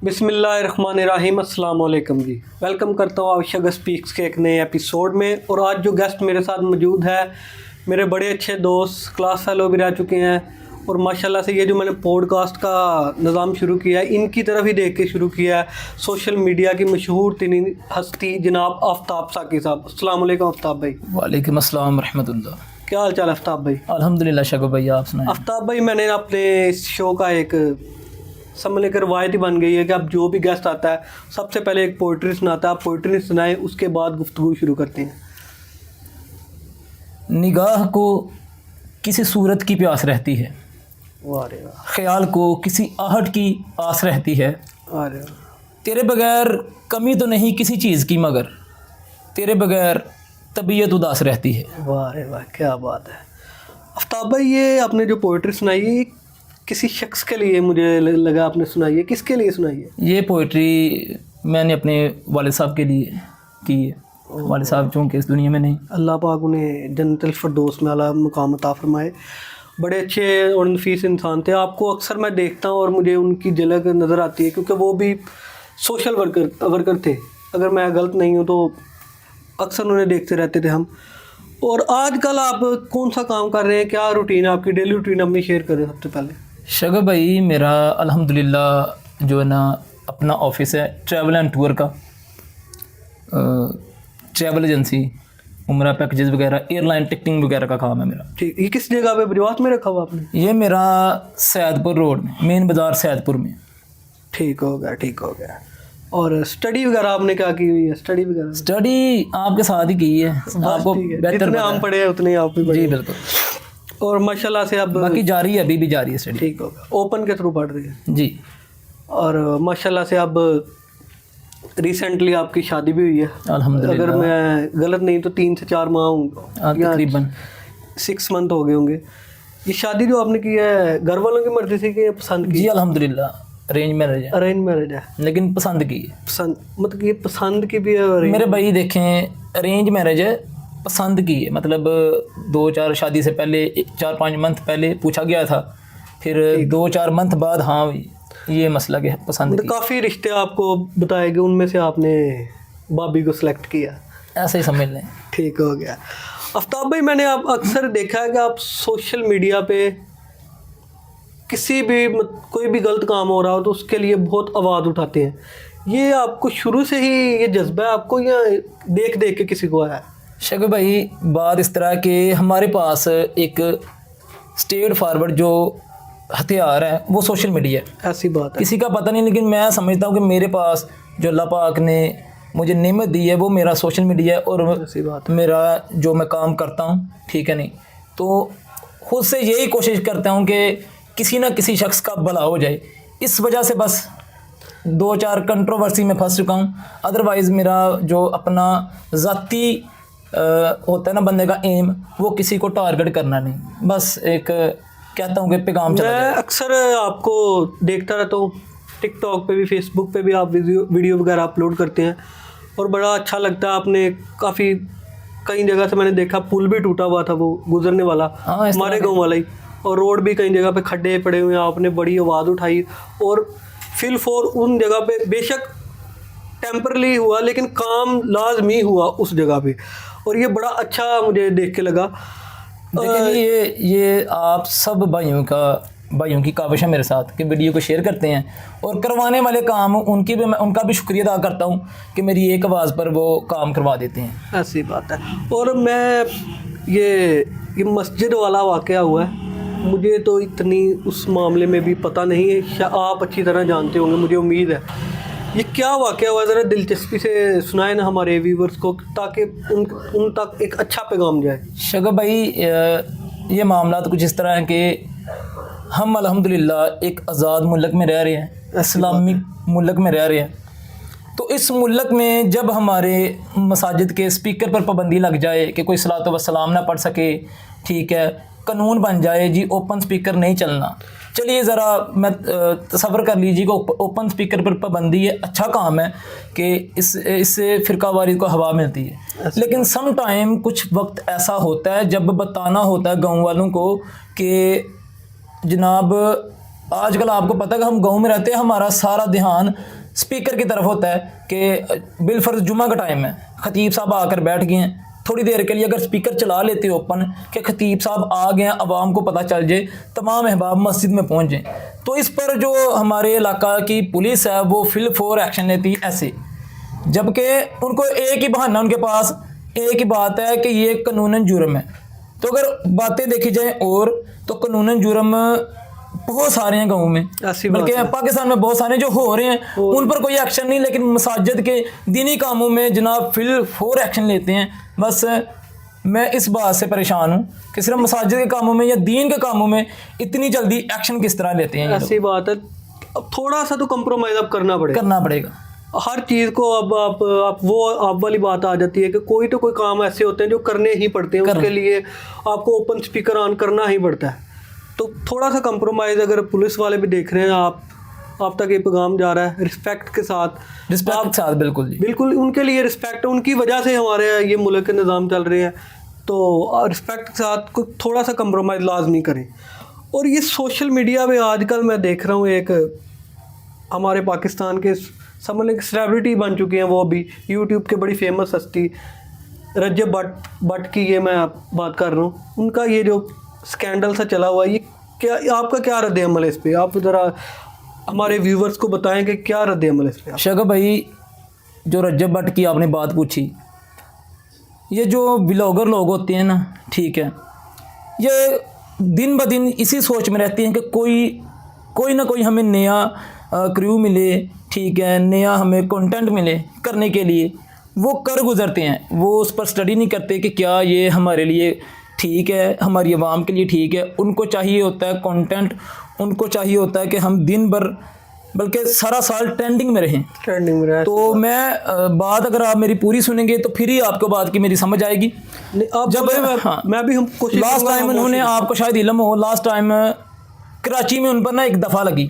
बिस्मिल्लाहिर्रहमानिर्रहीम, अस्सलाम वालेकुम जी। वेलकम करता हूँ आवश्यक स्पीक्स के एक नए एपिसोड में। और आज जो गेस्ट मेरे साथ मौजूद है, मेरे बड़े अच्छे दोस्त, क्लास फेलो भी रह चुके हैं। और माशाल्लाह से ये जो मैंने पॉडकास्ट का निज़ाम शुरू किया है, इनकी तरफ ही देख के शुरू किया है। सोशल मीडिया की मशहूर तरीन हस्ती जनाब आफ्ताब साकी साहब। अस्सलाम वालेकुम आफ्ताब भाई। वालेकुम अस्सलाम रहमतुल्लाह। क्या हाल चाल आफ्ताब भाई? अल्हम्दुलिल्लाह शगुफ भाई, आप सुनाएं। आफ्ताब भाई, मैंने अपने इस शो का एक समझ लेकर रवायत ही बन गई है कि अब जो भी गेस्ट आता है सबसे पहले एक पोइट्री सुनाता है। आप पोइट्री सुनाएं, उसके बाद गुफ्तगू शुरू करते हैं। निगाह को किसी सूरत की प्यास रहती है, वाह रे वाह, ख्याल को किसी आहट की आस रहती है। अरे तेरे बगैर कमी तो नहीं किसी चीज़ की, मगर तेरे बगैर तबीयत उदास रहती है। वाह रे वाह, क्या बात है। आफ्ताब भाई, ये आपने जो पोइट्री सुनाई है, ये किसी शख्स के लिए मुझे लगा आपने सुनाई है। किसके लिए सुनाई है? ये पोइट्री मैंने अपने वालिद साहब के लिए की है। वालिद साहब चूँकि इस दुनिया में नहीं, अल्लाह पाक उन्हें जन्नतुल फिरदौस में आला मुकाम अता फरमाए। बड़े अच्छे और नफीस इंसान थे। आपको अक्सर मैं देखता हूँ और मुझे उनकी झलक नज़र आती है, क्योंकि वो भी सोशल वर्कर थे। अगर मैं गलत नहीं हूँ तो अक्सर उन्हें देखते रहते थे हम। और आजकल आप कौन सा काम कर रहे हैं? क्या रूटीन, आपकी डेली रूटीन अपनी शेयर करें सबसे पहले। शगुफ भाई, मेरा अल्हम्दुलिल्लाह जो है ना अपना ऑफिस है ट्रैवल एंड टूर का, ट्रैवल एजेंसी, उम्रा पैकेजेस वगैरह, एयरलाइन टिकटिंग वगैरह का काम है मेरा। ठीक, ये किस जगह पे बजवात में रखा हुआ आपने? ये मेरा सैदपुर रोड में, मेन बाज़ार सैदपुर में। ठीक हो गया, ठीक हो गया। और स्टडी वगैरह आपने क्या की हुई है? स्टडी वगैरह स्टडी आपके साथ ही की है, आपको बेहतर जितने हम पढ़े हैं उतने आप भी पढ़े। जी बिल्कुल। और माशाल्लाह से अब बाकी जारी है, अभी भी जारी है स्टडी। ठीक हो गया, ओपन के थ्रू पढ़ रही है जी। और माशाल्लाह से अब रिसेंटली आपकी शादी भी हुई है अल्हम्दुलिल्लाह। अगर मैं गलत नहीं तो 3 से 4 माह होंगे, तकरीबन 6 मंथ हो गए होंगे। ये शादी जो आपने की है, घर वालों की मर्जी से कि पसंद की? जी अल्हम्दुलिल्लाह, अरेंज मैरिज है, अरेंज मैरिज है, लेकिन पसंद की है। पसंद मतलब ये पसंद की भी है और मेरे भाई देखें, अरेंज मैरिज है, पसंद की है। मतलब 2-4 शादी से पहले 4-5 मंथ पहले पूछा गया था, फिर 2-4 मंथ बाद हाँ ये मसला के पसंद की। काफ़ी रिश्ते आपको बताए गए, उनमें से आपने भाभी को सिलेक्ट किया, ऐसे ही समझ लें। ठीक हो गया। आफ्ताब भाई, मैंने आप अक्सर देखा है कि आप सोशल मीडिया पे किसी भी कोई भी गलत काम हो रहा हो तो उसके लिए बहुत आवाज़ उठाते हैं। ये आपको शुरू से ही ये जज्बा है आपको, या देख देख के किसी को आया? शगुफ भाई, बात इस तरह के हमारे पास एक स्टेट फॉरवर्ड जो हथियार है वो सोशल मीडिया है। ऐसी बात है, किसी का पता नहीं, लेकिन मैं समझता हूँ कि मेरे पास जो अल्लाह पाक ने मुझे नेमत दी है वो मेरा सोशल मीडिया है। और ऐसी बात है। मेरा जो मैं काम करता हूँ, ठीक है नहीं, तो खुद से यही कोशिश करता हूँ कि किसी ना किसी शख्स का भला हो जाए। इस वजह से बस 2-4 कंट्रोवर्सी में फंस चुका हूँ। अदरवाइज़ मेरा जो अपना ज़ाती होता है ना बंदे का एम, वो किसी को टारगेट करना नहीं, बस एक कहता हूँ कि पैगाम चला जाए। मैं अक्सर आपको देखता रहता हूँ, टिकटॉक पे भी, फेसबुक पे भी आप वीडियो वगैरह अपलोड करते हैं और बड़ा अच्छा लगता है। आपने काफ़ी कई जगह से मैंने देखा, पुल भी टूटा हुआ था वो गुजरने वाला, हाँ, हमारे गाँव वाला ही, और रोड भी कई जगह पे खड्डे पड़े हुए हैं। आपने बड़ी आवाज़ उठाई और फील फॉर उन जगह पे, बेशक टेम्परली हुआ लेकिन काम लाजमी हुआ उस जगह पे, और ये बड़ा अच्छा मुझे देख के लगा। देखिए, ये आप सब भाइयों की काविश है मेरे साथ कि वीडियो को शेयर करते हैं, और करवाने वाले काम उनका भी शुक्रिया अदा करता हूँ कि मेरी एक आवाज़ पर वो काम करवा देते हैं। ऐसी बात है। और मैं ये मस्जिद वाला वाक़या हुआ है, मुझे तो इतनी उस मामले में भी पता नहीं है, आप अच्छी तरह जानते होंगे, मुझे उम्मीद है। ये क्या वाक़या हुआ, ज़रा दिलचस्पी से सुनाए ना हमारे व्यूवर्स को, ताकि उन तक एक अच्छा पैगाम जाए। शगुफ भाई, ये मामला तो कुछ इस तरह है कि हम अल्हम्दुलिल्लाह एक आज़ाद मुल्क में रह रहे हैं, इस्लामी मुल्क में रह रहे हैं। तो इस मुल्क में जब हमारे मसाजिद के स्पीकर पर पाबंदी लग जाए कि कोई सलातो व सलाम ना पढ़ सके, ठीक है, कानून बन जाए जी ओपन स्पीकर नहीं चलना। चलिए ज़रा मैं तसव्वुर कर लीजिए कि ओपन स्पीकर पर पाबंदी है, अच्छा काम है कि इससे फ़िरकावारी को हवा मिलती है। लेकिन सम टाइम कुछ वक्त ऐसा होता है जब बताना होता है गाँव वालों को कि जनाब आजकल आपको पता है कि हम गांव में रहते हैं, हमारा सारा ध्यान स्पीकर की तरफ होता है कि बिलफर्ज जुमा का टाइम है, खतीब साहब आकर बैठ गए हैं, थोड़ी देर के लिए अगर स्पीकर चला लेते हो ओपन कि खतीब साहब आ गए हैं, आवाम को पता चल जाए, तमाम अहबाब मस्जिद में पहुंच जाएं, तो इस पर जो हमारे इलाका की पुलिस है वो फिल फोर एक्शन लेती है ऐसे, जबकि उनको एक ही बहाना, उनके पास एक ही बात है कि ये कानूनन जुर्म है। तो अगर बातें देखी जाए और तो कानूनन जुर्म बहुत सारे हैं गाँव में, ऐसी बात बल्कि पाकिस्तान में बहुत सारे जो हो रहे हैं उन पर कोई एक्शन नहीं, लेकिन मसाजिद के दीनी कामों में जनाब फिल फोर एक्शन लेते हैं। बस मैं इस बात से परेशान हूँ कि सिर्फ मसाजिद के कामों में या दीन के कामों में इतनी जल्दी एक्शन किस तरह लेते हैं। ऐसी बात है, अब थोड़ा सा तो कंप्रोमाइज अब करना पड़ेगा हर चीज़ को। अब आप वाली बात आ जाती है कि कोई तो कोई काम ऐसे होते हैं जो करने ही पड़ते हैं, उसके लिए आपको ओपन स्पीकर ऑन करना ही पड़ता है। तो थोड़ा सा कंप्रोमाइज़ अगर पुलिस वाले भी देख रहे हैं, आप तक ये पैगाम जा रहा है रिस्पेक्ट के साथ, बिल्कुल उनके लिए रिस्पेक्ट, उनकी वजह से हमारे ये मुल्क के निज़ाम चल रहे हैं, तो रिस्पेक्ट के साथ कुछ थोड़ा सा कंप्रोमाइज़ लाजमी करें। और ये सोशल मीडिया पे आजकल मैं देख रहा हूँ एक हमारे पाकिस्तान के समझ लें सेलिब्रिटी बन चुके हैं, वो भी यूट्यूब के बड़ी फेमस हस्ती रज्जब भट्ट की ये मैं बात कर रहा हूँ, उनका ये जो स्कैंडल सा चला हुआ है, ये क्या आपका क्या रद्द अमल है इस पर? आप ज़रा हमारे व्यूवर्स को बताएं कि क्या रद्द अमल है इस पर। शगा भाई, जो रज्जब भट्ट की आपने बात पूछी, ये जो ब्लॉगर लोग होते हैं ना, ठीक है, ये दिन ब दिन इसी सोच में रहते हैं कि कोई ना कोई हमें नया क्रू मिले, ठीक है, नया हमें कंटेंट मिले करने के लिए वो कर गुजरते हैं। वो उस पर स्टडी नहीं करते कि क्या ये हमारे लिए ठीक है, हमारी आवाम के लिए ठीक है। उनको चाहिए होता है कंटेंट, उनको चाहिए होता है कि हम दिन भर बल्कि सारा साल ट्रेंडिंग में रहें। तो मैं बात अगर आप मेरी पूरी सुनेंगे तो फिर ही आपको बात की मेरी समझ आएगी। जब मैं भी हम लास्ट टाइम उन्होंने, आपको शायद इल्म हो, लास्ट टाइम कराची में उन पर ना एक दफ़ा लगी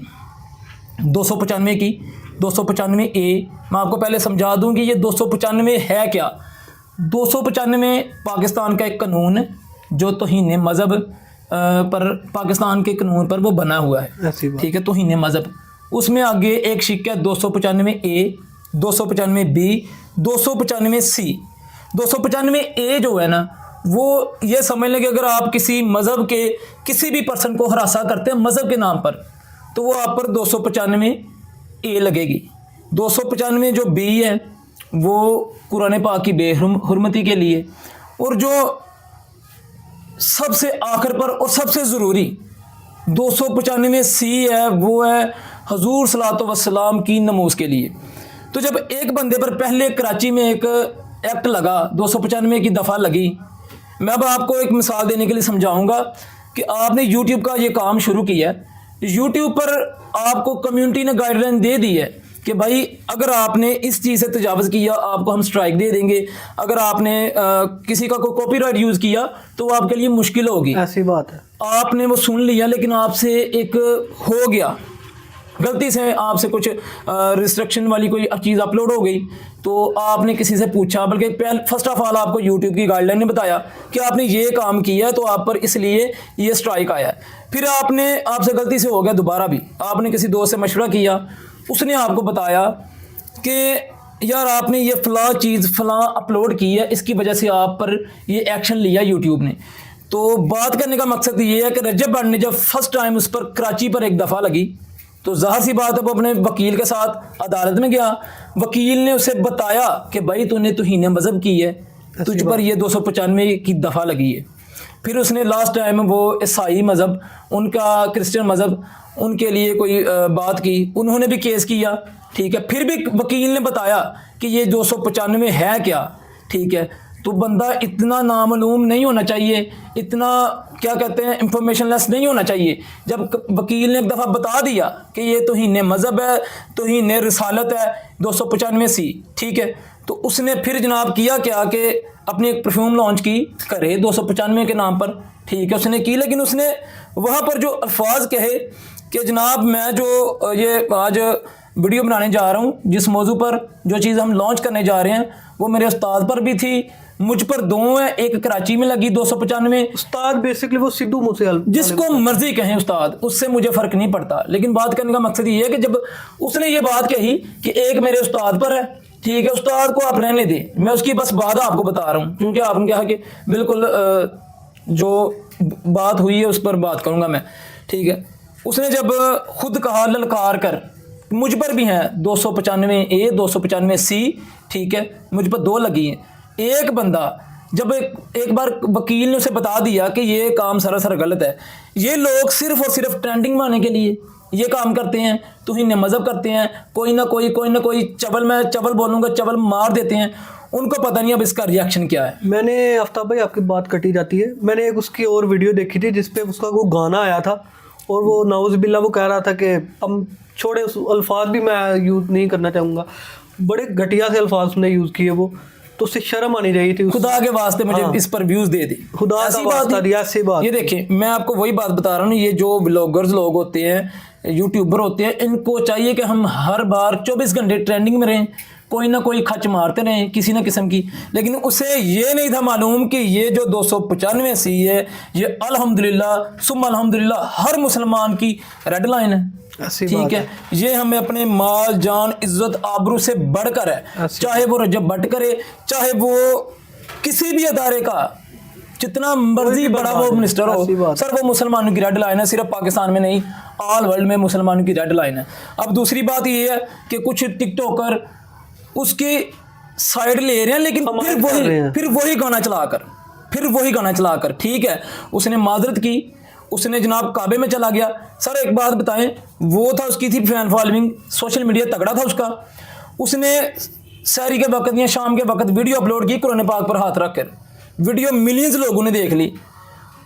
295 की, 295A। मैं आपको पहले समझा दूं कि ये 295 है क्या। 295 पाकिस्तान का एक कानून है जो तौहीन मज़हब पर, पाकिस्तान के कानून पर वो बना हुआ है, ठीक है, तौहीन मज़हब। उसमें आगे एक शिक्का 295A, 295B, 295C। 295A जो है ना, वो ये समझ लें कि अगर आप किसी मज़हब के किसी भी पर्सन को हरासा करते हैं मज़हब के नाम पर, तो वो आप पर 295A लगेगी। 295 जो B है वो कुरान पाक की बेहुरमती के लिए, और जो सबसे आखिर पर और सबसे ज़रूरी 295C है वो है हजूर सल्लल्लाहु अलैहि वसल्लम की नमूज़ के लिए। तो जब एक बंदे पर पहले कराची में एक एक्ट लगा, 295 की दफ़ा लगी, मैं अब आपको एक मिसाल देने के लिए समझाऊंगा कि आपने यूट्यूब का ये काम शुरू किया है, यूट्यूब पर आपको कम्युनिटी ने गाइडलाइन दे दी है कि भाई अगर आपने इस चीज़ से तजावज़ किया आपको हम स्ट्राइक दे देंगे, अगर आपने किसी का कोई कॉपीराइट यूज़ किया तो आपके लिए मुश्किल होगी। ऐसी बात है, आपने वो सुन लिया लेकिन आपसे एक हो गया, गलती से आपसे कुछ रिस्ट्रिक्शन वाली कोई चीज़ अपलोड हो गई, तो आपने किसी से पूछा, बल्कि फर्स्ट ऑफ ऑल आपको यूट्यूब की गाइडलाइन ने बताया कि आपने ये काम किया है तो आप पर इसलिए ये स्ट्राइक आया है। फिर आपसे गलती से हो गया दोबारा भी, आपने किसी दोस्त से मशवरा किया, उसने आपको बताया कि यार आपने ये फ़लाँ चीज़ फ़लाँ अपलोड की है, इसकी वजह से आप पर ये एक्शन लिया यूट्यूब ने। तो बात करने का मकसद ये है कि रज्जब भट्ट ने जब फर्स्ट टाइम उस पर कराची पर एक दफ़ा लगी तो ज़ाहिर सी बात है वो अपने वकील के साथ अदालत में गया, वकील ने उसे बताया कि भाई तूने तौहीन मज़हब की है, तुझ पर ये 295 की दफ़ा लगी है। फिर उसने लास्ट टाइम वो ईसाई मज़हब, उनका क्रिश्चियन मज़हब, उनके लिए कोई बात की, उन्होंने भी केस किया, ठीक है। फिर भी वकील ने बताया कि ये 295 है क्या, ठीक है। तो बंदा इतना नामालूम नहीं होना चाहिए, इतना क्या कहते हैं इंफॉर्मेशन लेस नहीं होना चाहिए। जब वकील ने एक दफ़ा बता दिया कि ये तौहीन मज़हब है, तौहीन रिसालत है 295C, ठीक है, तो उसने फिर जनाब किया क्या कि अपनी एक परफ्यूम लॉन्च की करे 295 के नाम पर, ठीक है, उसने की। लेकिन उसने वहाँ पर जो अल्फाज कहे कि जनाब मैं जो ये आज वीडियो बनाने जा रहा हूँ, जिस मौजू पर जो चीज़ हम लॉन्च करने जा रहे हैं वो मेरे उस्ताद पर भी थी, मुझ पर 2 हैं, एक कराची में लगी 295। उस्ताद बेसिकली वो सिद्धू मूसेवाला, जिसको मर्जी कहें उस्ताद, उससे मुझे फ़र्क नहीं पड़ता, लेकिन बात करने का मकसद ये है कि जब उसने ये बात कही कि एक मेरे उस्ताद पर है, ठीक है, उस्ताद को आप रहने दें, मैं उसकी बस बात आपको बता रहा हूँ, क्योंकि आपने कहा कि बिल्कुल जो बात हुई है उस पर बात करूँगा मैं, ठीक है। उसने जब खुद कहा ललकार कर, मुझ पर भी हैं 295A 295C, ठीक है, मुझ पर 2 लगी हैं। एक बंदा जब एक बार वकील ने उसे बता दिया कि ये काम सरासर गलत है, ये लोग सिर्फ और सिर्फ ट्रेंडिंग में आने के लिए ये काम करते हैं, तौहीन मज़हब करते हैं, कोई ना कोई चवल, मैं चवल बोलूँगा चवल मार देते हैं, उनको पता नहीं अब इसका रिएक्शन क्या है। मैंने आफ्ताब भाई, आपकी बात कटी जाती है, मैंने एक उसकी और वीडियो देखी थी जिसपे उसका वो गाना आया था और वो नाउज़ बिल्ला वो कह रहा था कि हम छोड़े, उस अल्फाज भी मैं यूज़ नहीं करना चाहूँगा, बड़े घटिया से अल्फाज उसने यूज़ किए, वो तो उससे शर्म आनी चाहिए थी। खुदा के वास्ते मुझे इस पर व्यूज़ दे दी, खुदा का वास्ता दिया, ऐसी बात। ये देखिए मैं आपको वही बात बता रहा हूँ, ये जो ब्लॉगर्स लोग होते हैं, यूट्यूबर होते हैं, इनको चाहिए कि हम हर बार 24 घंटे ट्रेंडिंग में रहें, कोई ना कोई खच मारते रहें किसी ना किस्म की, लेकिन उसे ये नहीं था मालूम कि ये जो 295C है ये अल्हम्दुलिल्लाह सुम्मा अल्हम्दुलिल्लाह हर मुसलमान की रेड लाइन है, ठीक है। ये हमें अपने माल जान इज्जत आबरू से बढ़कर है, चाहे वो रजब भट्ट करे, चाहे वो किसी भी अदारे का जितना मर्जी बड़ा वो मिनिस्टर हो, सर वो मुसलमानों की रेड लाइन है, सिर्फ पाकिस्तान में नहीं ऑल वर्ल्ड में मुसलमानों की रेड लाइन है। अब दूसरी बात ये है कि कुछ टिकटॉकर उसके साइड ले रहे हैं, लेकिन फिर वही गाना चलाकर ठीक है, उसने माजरत की, उसने जनाब काबे में चला गया। सर एक बात बताएं, वो था उसकी थी फैन फॉलोइंग, सोशल मीडिया तगड़ा था उसका, उसने सहरी के वक्त या शाम के वक्त वीडियो अपलोड की कुरान पाक पर हाथ रखकर, वीडियो मिलियंस लोगों ने देख ली,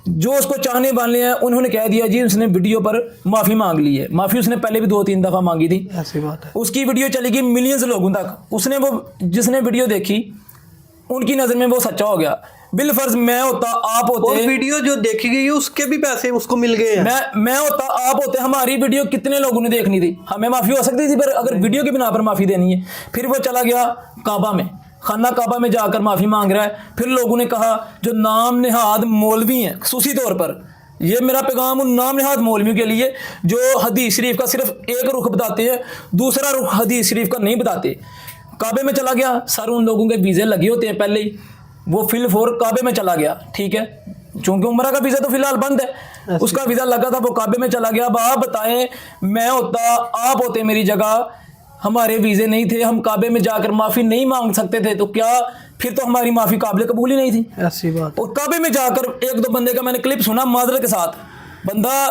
जो उसको चाहने वाले हैं उन्होंने कह दिया जी उसने वीडियो पर माफ़ी मांग ली है। माफ़ी उसने पहले भी 2-3 दफ़ा मांगी थी, ऐसी बात है। उसकी वीडियो चलेगी मिलियंस लोगों तक, उसने वो जिसने वीडियो देखी उनकी नज़र में वो सच्चा हो गया। बिलफर्ज मैं होता आप होते, और वीडियो जो देखी गई उसके भी पैसे उसको मिल गए हैं। मैं होता आप होते, हमारी वीडियो कितने लोगों ने देखनी थी, हमें माफ़ी हो सकती थी, पर अगर वीडियो के बिना पर माफ़ी देनी है। फिर वो चला गया काबा में, खाना काबा में जाकर माफ़ी मांग रहा है। फिर लोगों ने कहा जो नाम निहाद मौलवी हैं खसूसी तौर पर, ये मेरा पैगाम उन नाम निहाद मौलवियों के लिए जो हदीस शरीफ का सिर्फ एक रुख बताते हैं, दूसरा रुख हदीस शरीफ का नहीं बताते। काबे में चला गया, सारे उन लोगों के वीज़े लगे होते हैं पहले ही, वो फिल काबे में चला गया, ठीक है, चूंकि उम्र का वीज़ा तो फिलहाल बंद है, उसका वीज़ा लगा था, वो काबे में चला गया। अब आप बताएं, मैं होता आप होते मेरी जगह, हमारे वीज़े नहीं थे, हम काबे में जाकर माफ़ी नहीं मांग सकते थे, तो क्या फिर तो हमारी माफ़ी काबिल कबूल ही नहीं थी। ऐसी बात। और काबे में जाकर 1-2 बंदे का मैंने क्लिप सुना माजरत के साथ, बंदा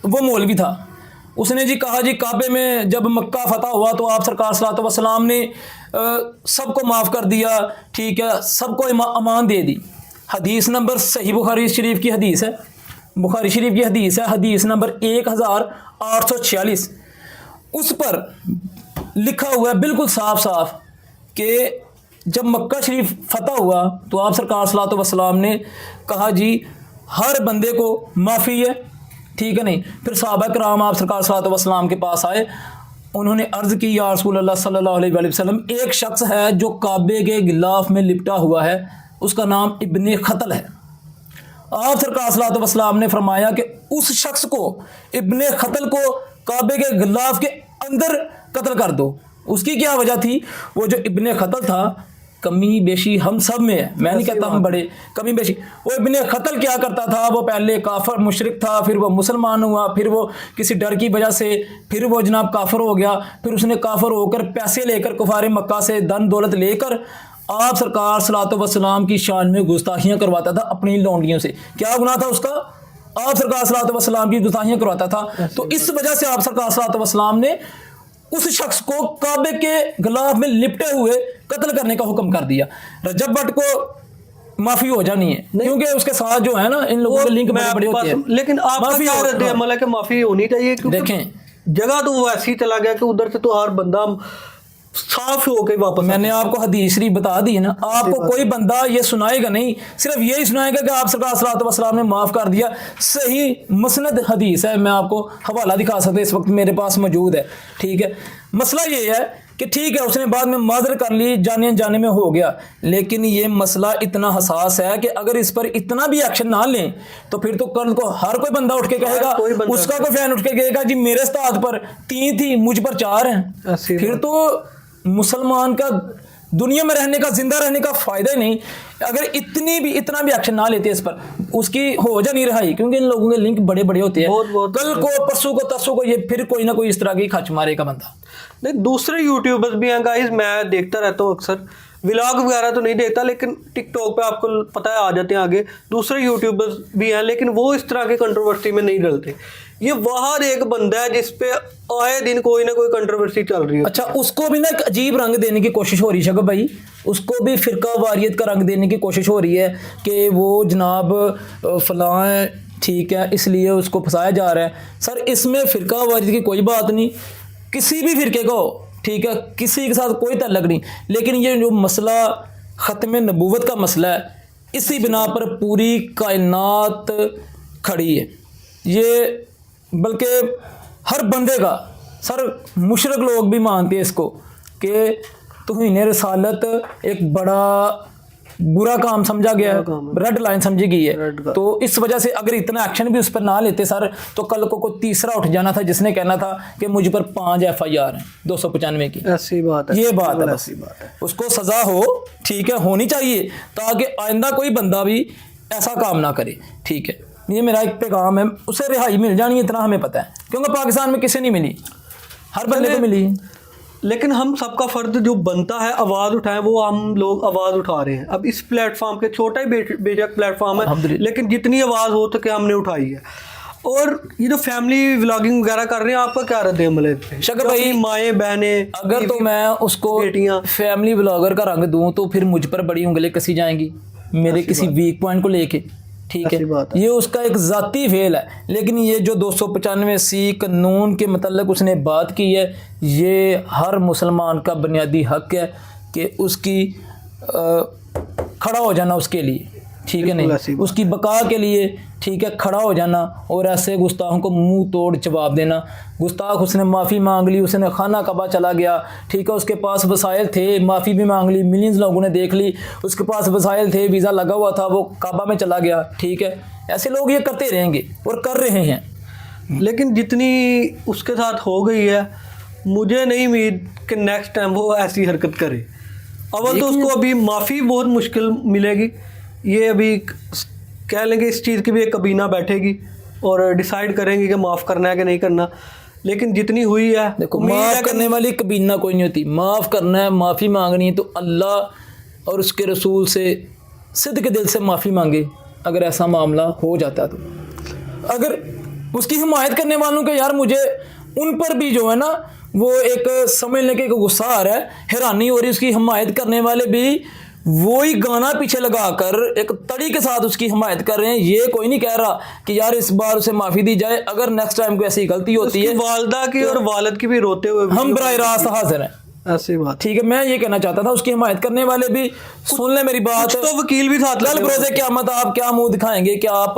वो मौलवी था, उसने जी कहा जी काबे में जब मक्का फतह हुआ तो आप सरकार सल्लल्लाहु अलैहि वसल्लम ने सबको माफ़ कर दिया, ठीक है, सबको अमान दे दी। हदीस नंबर सही बुखारी शरीफ की हदीस है, बुखारी शरीफ की हदीस है, हदीस नंबर 1846, उस पर लिखा हुआ है बिल्कुल साफ साफ कि जब मक्का शरीफ फतह हुआ तो आप सरकार सल्लल्लाहु अलैहि वसल्लम ने कहा जी हर बंदे को माफ़ी है, ठीक है नहीं। फिर सहाबा कराम आप सरकार सल्लल्लाहु अलैहि वसल्लम के पास आए, उन्होंने अर्ज़ की या रसूल अल्लाह सल्लल्लाहु अलैहि वसल्लम, एक शख्स है जो काबे के गिलाफ में लिपटा हुआ है, उसका नाम इब्ने खतल है। आप सरकार सल्लल्लाहु अलैहि वसल्लम ने फरमाया कि उस शख्स को, इब्ने खतल को काबे के गिलाफ के अंदर कत्ल कर दो। उसकी क्या वजह थी? वो जो इब्ने खतल था, कमी बेशी हम सब में है, मैं नहीं कहता हम बड़े, कमी बेशी। वो इब्ने खतल क्या करता था, वो पहले काफर मुशरिक था, फिर वो मुसलमान हुआ, फिर वो किसी डर की वजह से फिर वो जनाब काफर हो गया, फिर उसने काफर होकर पैसे लेकर कुफारे मक्का से धन दौलत लेकर आप सरकार सल्लल्लाहु अलैहि वसल्लम की शान में गुस्ताखियाँ करवाता था अपनी लौंडियों से। क्या गुनाह था उसका? आप सरकार सल्लल्लाहु अलैहि वसल्लम की गुस्ताखियाँ करवाता था। तो इस वजह से आप सरकार सल्लल्लाहु अलैहि वसल्लम ने उस शख्स को काबे के गिलाफ में लिपटे हुए कत्ल करने का हुक्म कर दिया। रजब भट्ट को माफी हो जानी है, क्योंकि उसके साथ जो है ना इन लोगों के लिंक बड़े होते हैं। लेकिन आपका क्या रद्द अमल है कि माफी होनी चाहिए? देखें जगह तो वो ऐसी चला गया कि उधर से तो हर बंदा साफ हो के वापस। मैंने आपको हदीस शरीफ बता दी है ना, आपको कोई बंदा ये सुनाएगा नहीं, सिर्फ यही सुनाएगा कि आप सरकार सल्लल्लाहु अलैहि वसल्लम ने माफ़ कर दिया। सही मसनद हदीस है, मैं आपको हवाला दिखा सकता, इस वक्त मेरे पास मौजूद है, ठीक है। मसला ये है कि ठीक है उसने बाद में माजर कर ली, जाने जाने में हो गया, लेकिन ये मसला इतना हसास है कि अगर इस पर इतना भी एक्शन ना लें तो फिर तो कल को हर कोई बंदा उठ के कहेगा, उसका कोई फैन उठ के कहेगा जी मेरे उस्ताद पर 3 थी मुझ पर 4 हैं। फिर तो मुसलमान का दुनिया में रहने का, जिंदा रहने का फायदा ही नहीं। अगर इतना भी एक्शन ना लेते इस पर, उसकी हो जा नहीं रहा, क्योंकि इन लोगों के लिंक बड़े बड़े होते हैं। कल को परसों को तरसों को ये फिर कोई ना कोई इस तरह की खच मारेगा बंदा। नहीं, दूसरे यूट्यूबर्स भी हैं गाइस, मैं देखता रहता हूँ अक्सर, व्लॉग वगैरह तो नहीं देखता लेकिन टिकटॉक पे आपको पता है आ जाते हैं आगे। दूसरे यूट्यूबर्स भी हैं लेकिन वो इस तरह की कंट्रोवर्सी में नहीं डलते। ये वहाद एक बंदा है जिसपे आए दिन कोई ना कोई कंट्रोवर्सी चल रही है। अच्छा, उसको भी ना एक अजीब रंग देने की कोशिश हो रही है शगब भाई, उसको भी फिरका वारियत का रंग देने की कोशिश हो रही है कि वो जनाब फलां है, ठीक है, इसलिए उसको फंसाया जा रहा है। सर इसमें फिरका वारियत की कोई बात नहीं, किसी भी फिरके को, ठीक है, किसी के साथ कोई ताल्लुक नहीं, लेकिन ये जो मसला ख़त्म नबूवत का मसला है, इसी बिना पर पूरी कायनात खड़ी है। ये बल्कि हर बंदे का, सर मुशरक लोग भी मानते हैं इसको कि तौहीन रसालत एक बड़ा बुरा काम समझा गया है, रेड लाइन समझी गई है। तो इस वजह से अगर इतना एक्शन भी उस पर ना लेते सर, तो कल को कोई तीसरा उठ जाना था जिसने कहना था कि मुझ पर 5 FIR हैं 295 की। ऐसी बात है, ये बात है, ऐसी बात है। उसको सजा हो, ठीक है, होनी चाहिए, ताकि आइंदा कोई बंदा भी ऐसा काम ना करे। ठीक है, ये मेरा एक पैगाम है, उसे रिहाई मिल जानी है, इतना हमें पता है, क्योंकि पाकिस्तान में किसी नहीं मिली, हर बंदे को मिली। लेकिन हम सबका फर्ज जो बनता है आवाज़ उठाएं, वो हम लोग आवाज़ उठा रहे हैं। अब इस प्लेटफॉर्म के, छोटा ही बेशक प्लेटफॉर्म है, लेकिन जितनी आवाज़ हो सके हमने उठाई है। और ये जो फैमिली व्लॉगिंग वगैरह कर रहे हैं, आपका क्या रद्द अमल है? शक्कर भाई, माएँ बहनें, अगर तो मैं उसको फैमिली व्लॉगर का रंग दूं तो फिर मुझ पर बड़ी उंगली कसी जाएंगी मेरे किसी वीक पॉइंट को लेके, ठीक है, ये उसका एक ज़ाती फेल है। लेकिन ये जो 295C कानून के मतलब उसने बात की है, ये हर मुसलमान का बुनियादी हक है कि उसकी खड़ा हो जाना उसके लिए, ठीक है, नहीं उसकी बका के लिए, ठीक है, खड़ा हो जाना, और ऐसे गुस्ताखों को मुंह तोड़ जवाब देना। गुस्ताख उसने माफ़ी मांग ली, उसने खाना कबा चला गया, ठीक है, उसके पास वसाइल थे, माफ़ी भी मांग ली, मिलियंस लोगों ने देख ली, उसके पास वसाइल थे, वीज़ा लगा हुआ था, वो काबा में चला गया, ठीक है। ऐसे लोग ये करते रहेंगे और कर रहे हैं। लेकिन जितनी उसके साथ हो गई है, मुझे नहीं उम्मीद कि नेक्स्ट टाइम वो ऐसी हरकत करे। अव्वल तो उसको अभी माफ़ी बहुत मुश्किल मिलेगी, ये अभी कह लेंगे इस चीज़ की भी एक कबीना बैठेगी और डिसाइड करेंगे कि माफ़ करना है कि नहीं करना। लेकिन जितनी हुई है, देखो, माफ़ करने वाली कबीना कोई नहीं होती, माफ़ करना है, माफ़ी मांगनी है तो अल्लाह और उसके रसूल से सिद्ध के दिल से माफ़ी मांगे। अगर ऐसा मामला हो जाता है तो अगर उसकी हिमायत करने वालों के, यार मुझे उन पर भी जो है ना वो एक समझने के गुस्सा आ रहा है, हैरानी हो रही है, उसकी हिमायत करने वाले भी वही गाना पीछे लगाकर एक तड़ी के साथ उसकी हिमायत कर रहे हैं। ये कोई नहीं कह रहा कि यार इस बार उसे माफ़ी दी जाए, अगर नेक्स्ट टाइम कोई ऐसी गलती होती है, वालदा की और वालिद की भी रोते हुए हम बराह रास्त हाजिर हैं। ऐसी बात, ठीक है, मैं ये कहना चाहता था उसकी हिमायत करने वाले भी सुन ले मेरी बात, तो वकील भी साथ कल बरोज़े क़यामत आप क्या मुंह दिखाएंगे कि आप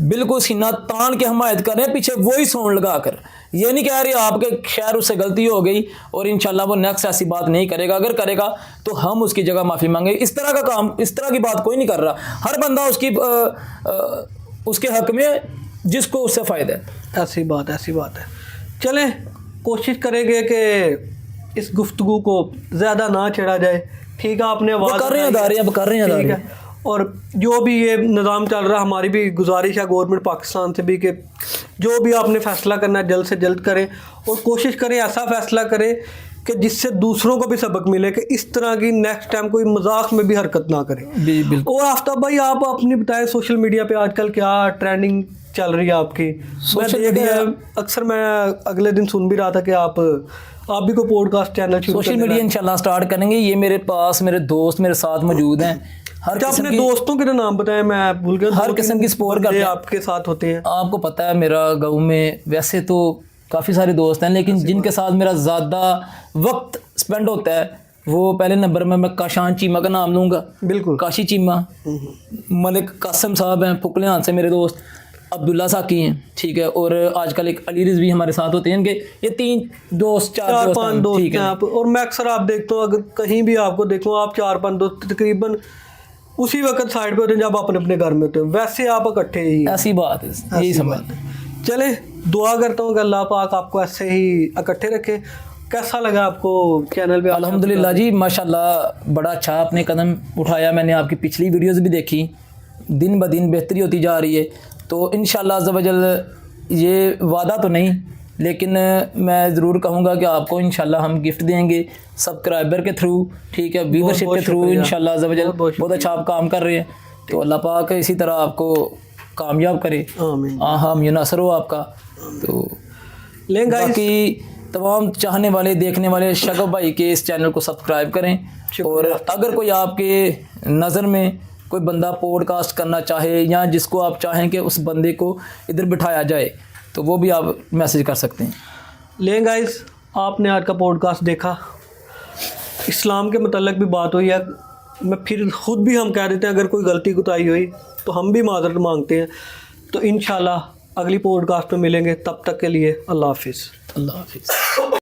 बिल्कुल सीना तान के हिमायत कर रहे हैं, पीछे वही सोन लगा कर। ये नहीं कह रहे आपके खैर उससे गलती हो गई और इंशाल्लाह वो नेक्स्ट ऐसी बात नहीं करेगा, अगर करेगा तो हम उसकी जगह माफ़ी मांगे। इस तरह का काम, इस तरह की बात कोई नहीं कर रहा, हर बंदा उसके हक में जिसको उससे फ़ायदा है। ऐसी बात है। चलें, कोशिश करेंगे कि इस गुफ्तगू को ज़्यादा ना छेड़ा जाए, ठीक है। आपने आवाज़ कर रहे हैं अदारे, अब कर रहे हैं अदारे, और जो भी ये निज़ाम चल रहा है, हमारी भी गुजारिश है गवर्नमेंट पाकिस्तान से भी कि जो भी आपने फ़ैसला करना है जल्द से जल्द करें, और कोशिश करें ऐसा फ़ैसला करें कि जिससे दूसरों को भी सबक मिले कि इस तरह की नेक्स्ट टाइम कोई मजाक में भी हरकत ना करें। और आफ्ताब भाई, आप अपनी बताएं, सोशल मीडिया पे आजकल क्या ट्रेंडिंग चल रही है आपकी? सोशल मीडिया अक्सर मैं अगले दिन सुन भी रहा था कि आप भी कोई पॉडकास्ट चैनल सोशल मीडिया इंशाल्लाह स्टार्ट करेंगे। ये मेरे पास मेरे दोस्त मेरे साथ मौजूद हैं। हर अपने दोस्तों के नाम बताएं, मैं भूल गया। हर किस्म की सपोर्ट करते हैं, आपके साथ होते हैं। आपको पता है मेरा गाँव में वैसे तो काफ़ी सारे दोस्त हैं, लेकिन जिनके साथ मेरा ज़्यादा वक्त स्पेंड होता है वो पहले नंबर में मैं काशान चीमा का नाम लूँगा। बिल्कुल, काशी चीमा, मलिक कासम साहब हैं फुकलियान से मेरे दोस्त, अब्दुल्ला साकी हैं, ठीक है, और आजकल एक अली रिजवी हमारे साथ होते हैं। इनके ये 3 दोस्त 4 4-5 दोस्त हैं, दोस्त ठीक हैं है। आप। और मैं अक्सर आप देखता हूँ, अगर कहीं भी आपको देखो, आप 4-5 दोस्त तकरीबन उसी वक्त साइड पे होते हैं जब अपने अपने घर में होते हैं, वैसे आप इकट्ठे ही हैं। ऐसी बात है, यही समझ। चले, दुआ करता हूँ कि अल्लाह पाक आपको ऐसे ही इकट्ठे रखे। कैसा लगा आपको चैनल पे? अल्हम्दुलिल्लाह जी, माशाल्लाह बड़ा अच्छा आपने कदम उठाया। मैंने आपकी पिछली वीडियोस भी देखी, दिन ब दिन बेहतरी होती जा रही है। तो इंशाल्लाह अज़्ज़ व जल, ये वादा तो नहीं, लेकिन मैं ज़रूर कहूँगा कि आपको इंशाल्लाह हम गिफ्ट देंगे सब्सक्राइबर के थ्रू, ठीक है, व्यूवरशिप के थ्रू। इंशाल्लाह अज़्ज़ व जल बहुत अच्छा आप काम कर रहे हैं। तो अल्लाह पाक इसी तरह आपको कामयाब करे। आमीन। हम ये नसर हो आपका। तो लें गाइस, बाकी तमाम चाहने वाले, देखने वाले शगफ भाई के इस चैनल को सब्सक्राइब करें। और अगर कोई आपके नज़र में कोई बंदा पॉडकास्ट करना चाहे, या जिसको आप चाहें कि उस बंदे को इधर बिठाया जाए, तो वो भी आप मैसेज कर सकते हैं। लें गाइस, आपने आज का पॉडकास्ट देखा, इस्लाम के मतलब भी बात हुई है। मैं फिर खुद भी हम कह देते हैं, अगर कोई गलती कुताही हुई तो हम भी माजरत मांगते हैं। तो इंशाल्लाह अगली पॉडकास्ट में मिलेंगे, तब तक के लिए अल्लाह हाफिज़। अल्लाह हाफिज़।